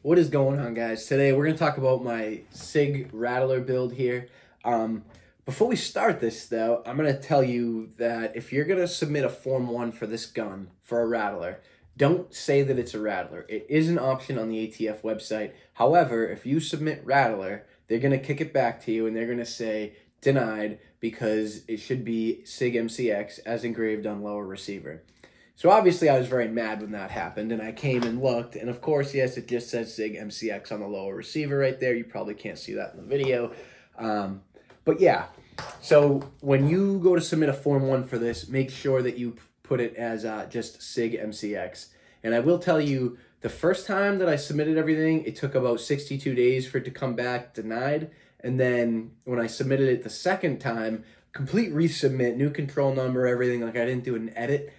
What is going on, guys? Today we're going to talk about my Sig Rattler build here. Before we start this, though, I'm going to tell you that if you're going to submit a Form 1 for this gun, for a Rattler, don't say that it's a Rattler. It is an option on the ATF website. However, if you submit Rattler, they're going to kick it back to you and they're going to say denied because it should be Sig MCX as engraved on lower receiver. So obviously I was very mad when that happened, and I came and looked, and of course, yes, it just says Sig MCX on the lower receiver right there. You probably can't see that in the video. But yeah, so when you go to submit a Form 1 for this, make sure that you put it as just Sig MCX. And I will tell you, the first time that I submitted everything, it took about 62 days for it to come back denied. And then when I submitted it the second time, complete resubmit, new control number, everything, like I didn't do an edit.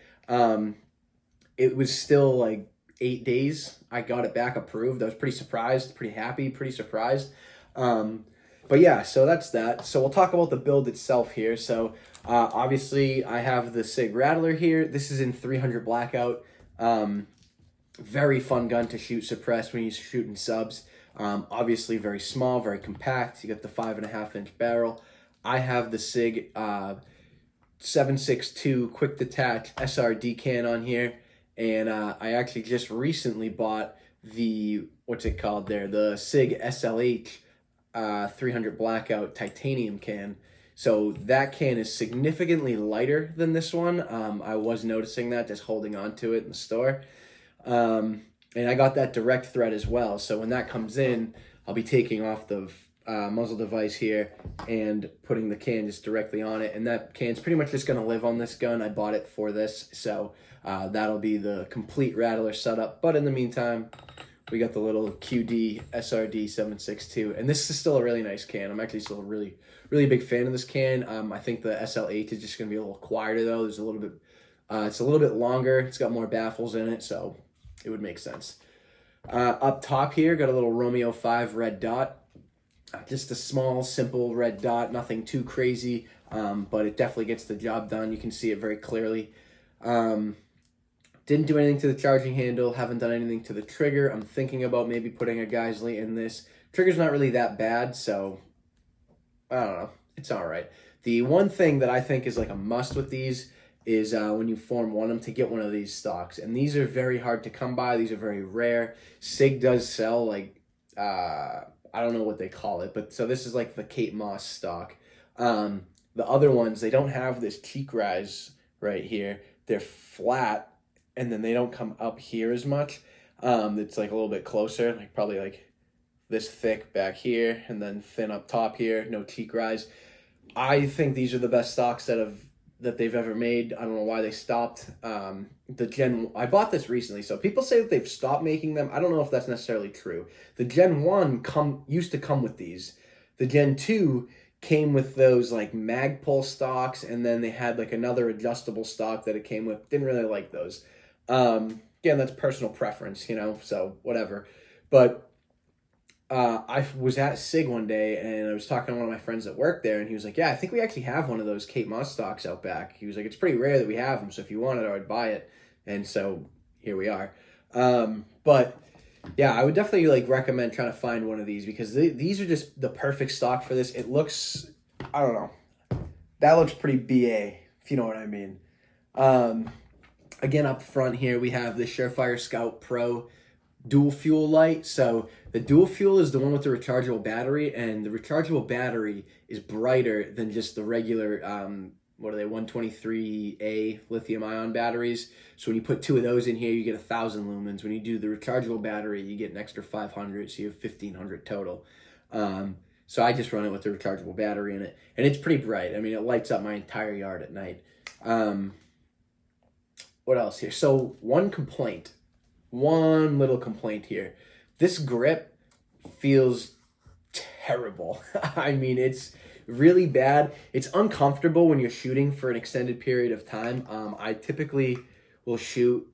It was still like 8 days. I got it back approved. I was pretty surprised, pretty happy, pretty surprised. But yeah, so that's that. So we'll talk about the build itself here. So obviously I have the Sig Rattler here. This is in 300 blackout. Very fun gun to shoot suppress when you're shooting subs. Obviously very small, very compact. You got the 5.5-inch barrel. I have the Sig 7.62 quick detach SRD can on here, and I actually just recently bought the the Sig SLH 300 blackout titanium can. So that can is significantly lighter than this one. I was noticing that just holding on to it in the store, and I got that direct thread as well. So when that comes in, I'll be taking off the muzzle device here and putting the can just directly on it, and that can's pretty much just going to live on this gun. I bought it for this, so that'll be the complete Rattler setup. But in the meantime, we got the little QD SRD 7.62, and this is still a really nice can. I'm actually still a really big fan of this can. I think the SL8 is just going to be a little quieter though. There's a little bit it's a little bit longer, it's got more baffles in it, so it would make sense. Up top here, got a little Romeo 5 red dot. Just a small, simple red dot, nothing too crazy, but it definitely gets the job done. You can see it very clearly. Didn't do anything to the charging handle, haven't done anything to the trigger. I'm thinking about maybe putting a Geisley in this. Trigger's not really that bad, so I don't know. It's all right. The one thing that I think is like a must with these is when you Form 1 them, to get one of these stocks. And these are very hard to come by. These are very rare. Sig does sell like I don't know what they call it, but so this is like the Kate Moss stock. The other ones, they don't have this cheek rise right here. They're flat, and then they don't come up here as much. It's like a little bit closer, like probably like this thick back here, and then thin up top here, no cheek rise. I think these are the best stocks that they've ever made. I don't know why they stopped. I bought this recently, so people say that they've stopped making them. I don't know if that's necessarily true. The Gen 1 used to come with these. The Gen 2 came with those like Magpul stocks, and then they had like another adjustable stock that it came with. Didn't really like those. Again, that's personal preference, so whatever. But I was at Sig one day, and I was talking to one of my friends that worked there, and he was like, yeah, I think we actually have one of those Kate Moss stocks out back. He was like, it's pretty rare that we have them, so if you want it, I would buy it. And so here we are. But yeah, I would definitely like recommend trying to find one of these, because these are just the perfect stock for this. It looks, I don't know, that looks pretty BA, if you know what I mean. Again, up front here, we have the Surefire Scout Pro dual fuel light. So the dual fuel is the one with the rechargeable battery, and the rechargeable battery is brighter than just the regular 123A lithium ion batteries. So when you put two of those in here, you get 1,000 lumens. When you do the rechargeable battery, you get an extra 500, so you have 1,500 total. So I just run it with the rechargeable battery in it, and it's pretty bright. I mean, it lights up my entire yard at night. What else here? So one little complaint here. This grip feels terrible. I mean, it's really bad. It's uncomfortable when you're shooting for an extended period of time. I typically will shoot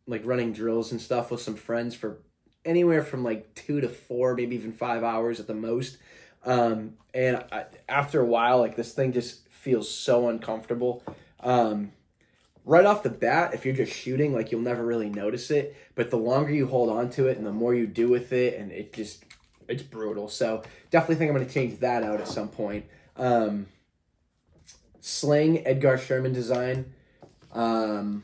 like running drills and stuff with some friends for anywhere from like 2 to 4, maybe even 5 hours at the most. After a while, like this thing just feels so uncomfortable. right off the bat, if you're just shooting, like, you'll never really notice it. But the longer you hold on to it and the more you do with it, and it's brutal. So definitely think I'm going to change that out at some point. Sling, Edgar Sherman design. I'm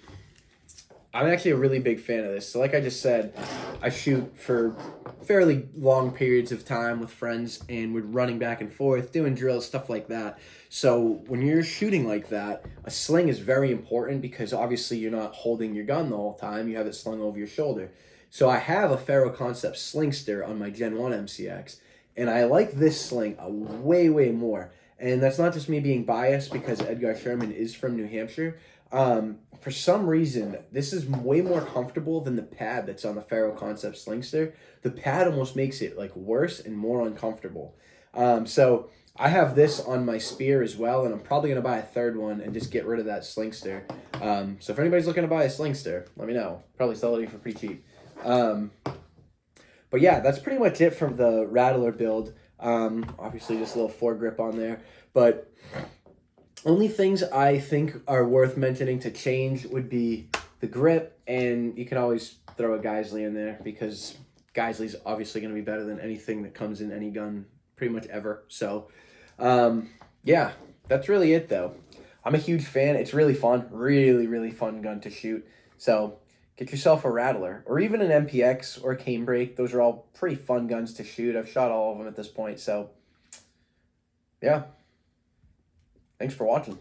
actually a really big fan of this. So like I just said, I shoot for fairly long periods of time with friends, and we're running back and forth, doing drills, stuff like that. So when you're shooting like that, a sling is very important because obviously you're not holding your gun the whole time. You have it slung over your shoulder. So I have a Faro Concept Slingster on my Gen 1 MCX, and I like this sling way, way more. And that's not just me being biased because Edgar Sherman is from New Hampshire. For some reason, this is way more comfortable than the pad that's on the Faro Concept Slingster. The pad almost makes it like worse and more uncomfortable. So I have this on my spear as well, and I'm probably going to buy a third one and just get rid of that Slingster. So if anybody's looking to buy a Slingster, let me know. Probably sell it for pretty cheap. But yeah, that's pretty much it from the Rattler build. Obviously just a little foregrip on there, but only things I think are worth mentioning to change would be the grip, and you can always throw a Geisley in there because Geisley's obviously going to be better than anything that comes in any gun pretty much ever. So, yeah, that's really it though. I'm a huge fan. It's really fun, really, really fun gun to shoot. So get yourself a Rattler or even an MPX or a Canebrake. Those are all pretty fun guns to shoot. I've shot all of them at this point. So, yeah. Thanks for watching.